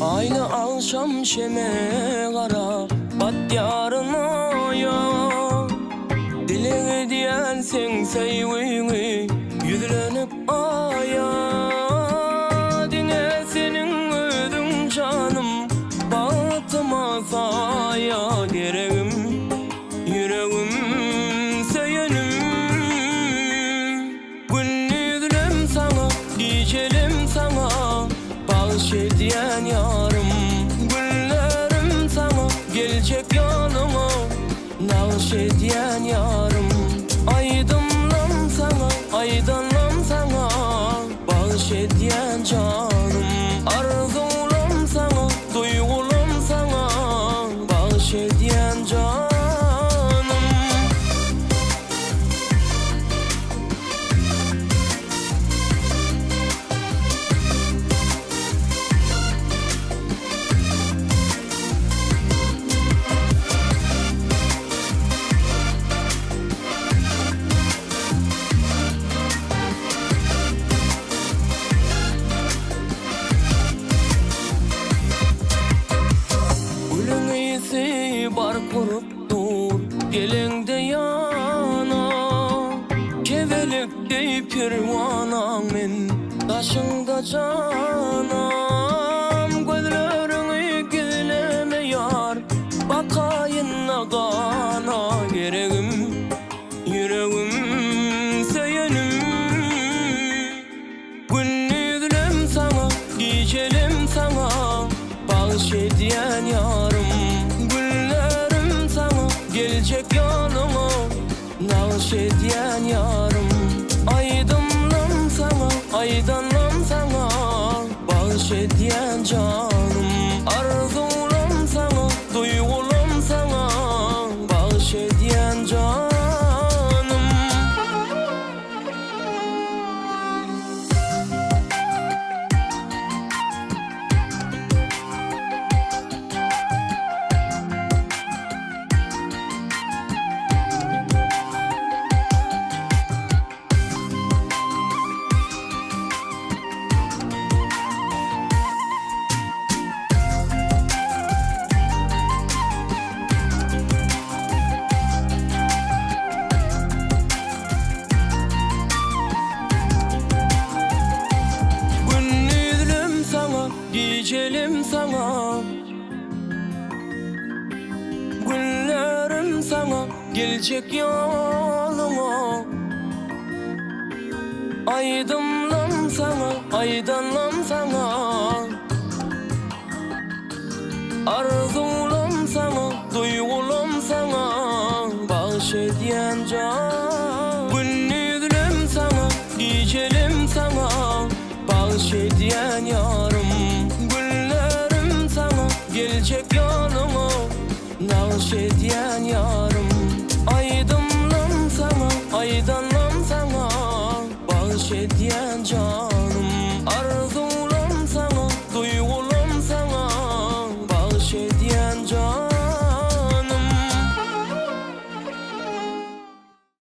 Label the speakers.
Speaker 1: Aynı akşam şeme kara batyarına ya. Dilini diyen sen sevini yüzlenip aya. Dine senin ödün canım bağıtıma saya. Gereğim yüreğim seyenim. Gündüzlüm sana gecelim sana bağış ediyen yarım. Günlerim sana gelecek yanıma nağış ediyen yarım. Aydınlam sana, aydınlam sana bağış ediyen canım. Arzulam sana, duygulam sana bağış ediyen canım. Bar kurup dur gelende yana. Kevelik deyip pirvanan men taşında canam. Gözlerini gizleme yar bakayın agana. Gereğim yüreğim seyenim. Gündüzlüm sana gecelim sana bağış ediyen yarım. Gelecek yanıma nağış ediyen yarım. Aydınlam sana, aydınlam sana bağış ediyen canım. Arzulam sana, duygulam sana bağış ediyen canım. Gecelim sana, günlerim sana gelecek yoluma. Aydınlam sana, aydınlam sana arzulam sana, duygulam sana bağış ediyen can. Gündüzlüm sana, gecelim sana bağış ediyen yarım. Gelecek yanıma nağış ediyen yar.